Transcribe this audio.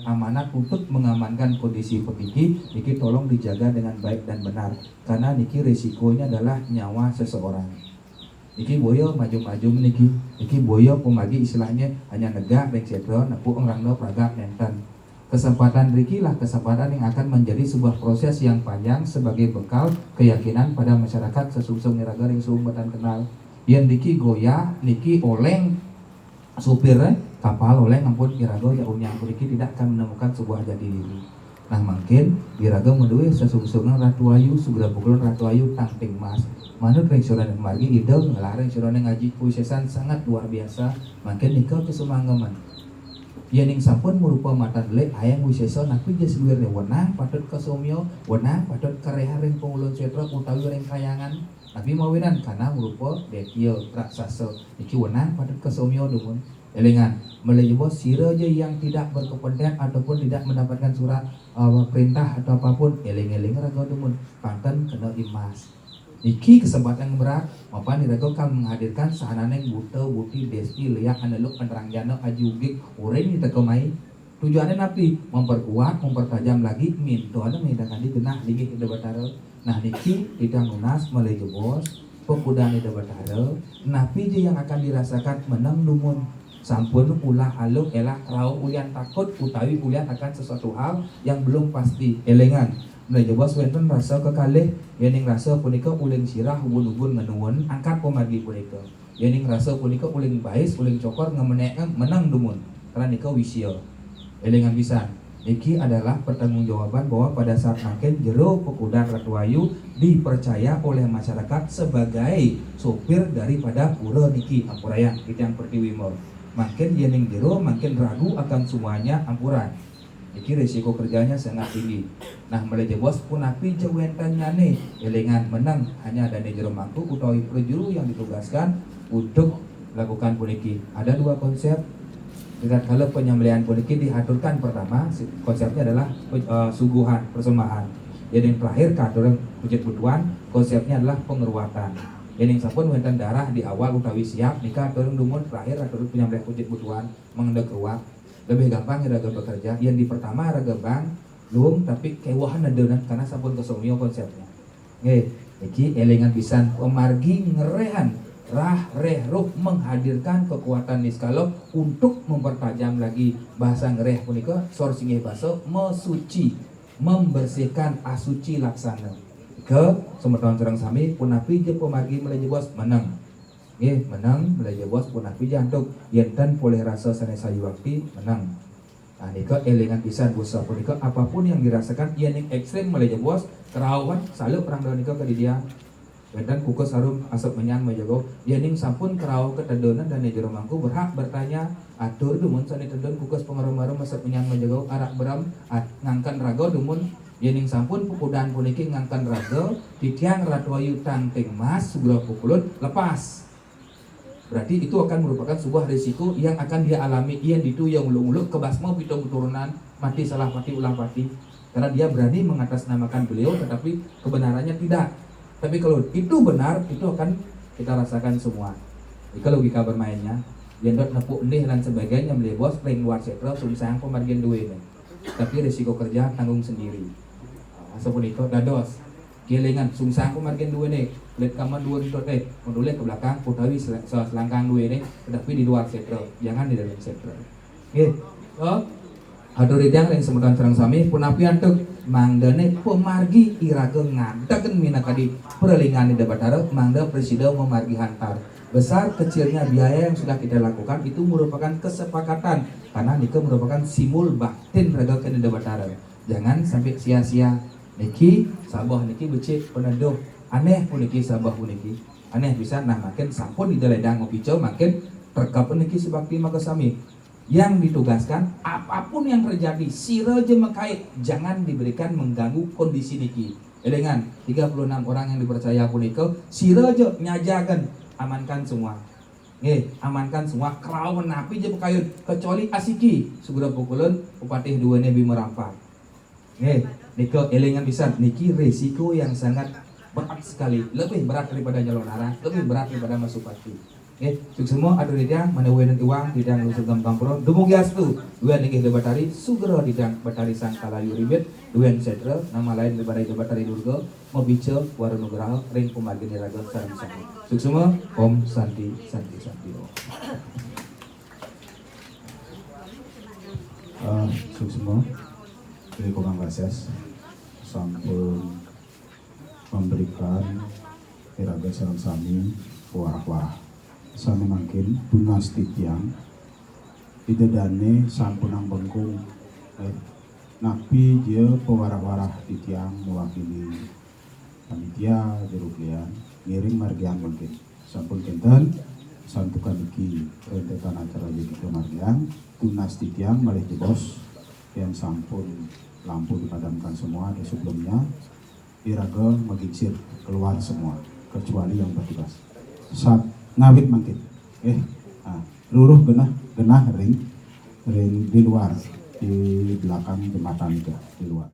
amanat untuk mengamankan kondisi peniki, niki tolong dijaga dengan baik dan benar, karena niki resikonya adalah nyawa seseorang. Niki boyo maju-maju niki boyo pemagi istilahnya hanya negak dan setro napu orang no pragak nenten. Kesempatan Riki lah kesempatan yang akan menjadi sebuah proses yang panjang sebagai bekal keyakinan pada masyarakat sesungsung niraga yang sumbatan kenal. Yang Riki goyah, Niki oleng supir kapal oleng ampun iraga ya unyang Riki tidak akan menemukan sebuah jati diri. Nah mungkin iraga menduwe sesungsungan Ratu Ayu segera pukulun Ratu Ayu tangting mas. Manut ring surane margi ide ngelarang surane ngaji puisesan sangat luar biasa. Mungkin nikah kesumanggaman. Yening sampun merupa mata delek hayang wisesa napi jas luwirne wenang patut kasomyo wenang patut kareha ring pangulun setra utawi ring kayangan tapi mawinan kana merupa detya raksasa iki wenang patut kasomyo dumun elingan melejebos sira je yang tidak berkepentingan ataupun tidak mendapatkan surat perintah atau apapun eling-eling raga dumun panten kena imas. Iki kesempatan yang berat, mapan diragokan menghadirkan sahanane buta, buti, desti, leyak, analuk, penerang jana, ajugik, orang kita kemai. Tujuannya napi memperkuat, mempertajam lagi, mintoannya menghidangkan di genah, lingih ida batara. Nah niki tidak munas melaju bos, pekudaan ida batara. Napi je yang akan dirasakan menang dumun. Sampun ulah aluk elah rau ulian takut utawi ulian akan sesuatu hal yang belum pasti elengan. Mulai jebos wenten rasa kekalih yening rasa punika uling sirah ubun-ubun ngenuwun angkat pemargi punika yening rasa punika uling bais uling cokor ngemenekem menang dumun karena nika wisya elingan pisan iki adalah pertanggungjawaban bahwa pada saat makin jero pekudan Ratu Ayu dipercaya oleh masyarakat sebagai sopir daripada pura niki ampurayan kita yang pertiwi mau makin yening jero makin ragu akan semuanya ampuran. Iki risiko kerjanya sangat tinggi. Nah meleje bos pun api jawentannya nih elengan menang hanya ada jero mangku utawi prajuru yang ditugaskan untuk lakukan puniki. Ada dua konsep. Kalau penyembelihan puniki diaturkan pertama konsepnya adalah suguhan persembahan. Jadi yang terakhir katurang kujit butuan konsepnya adalah pengeruatan. Yang sampun wenten darah di awal utawi siap nikah turun dumun terakhir aturang penyembelihan kujit butuan mengendek keruat. Lebih gampang raga bekerja yang di pertama raga bang lung tapi kewahan adonan karena sampun kesomio konsepnya iki elingan pisan pemargi ngerehan rah reh ruh menghadirkan kekuatan niskalok untuk mempertajam lagi bahasa ngereh punika sor singgih bahasa mesuci membersihkan asuci laksana ke semeton serang sami punapi je pemargi melaju bos menang menang belajar bos pun api jantung yentan boleh rasa sanai sayu waktu menang. Nah nika elingan pisan busa punika apapun yang dirasakan yang ekstrem belajar bos kerawan selalu perang daun nika ke dia. Yentan kukus harum asap menyan majago yening sampun kerau ketedonan dan jero mangku berhak bertanya atur dumun sani tedon kukus pengarum-arum asap menyan majago arak beram ngangkan raga dumun yening sampun pukudaan puniki ngangkan raga titiang Ratu Ayu tangting mas sebelah pukulun lepas. Berarti itu akan merupakan sebuah risiko yang akan dia alami yang dituyang ulung-ulung kebasma pitong keturunan mati salah mati ulang mati karena dia berani mengatasnamakan beliau tetapi kebenarannya tidak. Tapi kalau itu benar itu akan kita rasakan semua. Jika logika bermainnya jendot nepuk endih dan sebagainya beli bos ring luar setra sungsang pemargian duwe tapi risiko kerja tanggung sendiri. Asapun itu dados kelingan sungsang pemargian duwe nih lihat kamar dua itu modulnya ke belakang putawi selangkang dua ini tetapi di luar setra jangan di dalam setra aduh ridang yang semutan serang sami punapian tuh manggane pemargi iraga ngadaken minakadi perlingan di debatara mangda presiden memargi hantar besar kecilnya biaya yang sudah kita lakukan itu merupakan kesepakatan karena itu merupakan simul batin raga ke debatara jangan sampai sia-sia niki sabah niki becik peneduh aneh puniki sabah puniki aneh bisa nah makin sampun di daledang ngopicau makin terkap puniki sebakti makasami yang ditugaskan apapun yang terjadi sira je mekait jangan diberikan mengganggu kondisi niki elengan 36 orang yang dipercaya punika sira je nyajakan amankan semua amankan semua kerawan napi je pekayun kecuali asiki segera pukulun upatih dua nebi merampak nika elengan bisa niki resiko yang sangat berat sekali lebih berat daripada nyalon arah lebih berat daripada masuk pati Suksemo adu didang maneweun iwang didang lusuk gampang pron dumugiastu duan inggih debatari sugero didang batari sangkalayu ribet duan sedre nama lain debatari durga mobice warunugraha ring pumagini raga sareng sami suksemo om santi santi santi Suksemo dari Kokang Kases sampun memberikan iraga sareng sami warah-warah sami mangkin dinasti tiang idedane sampunang bengkung napi dia pewarah-warah di tiang mewakili panitia jeruklian ngiring margian mungkin sampun kinten santukan iki rentetan acara kita margian dinasti tiang malih di bos yang sampun lampu dipadamkan semua di sebelumnya iraga magincir keluar semua kecuali yang bertugas saat ngawit mangkin luruh genah ring di luar di belakang jembatan itu di luar.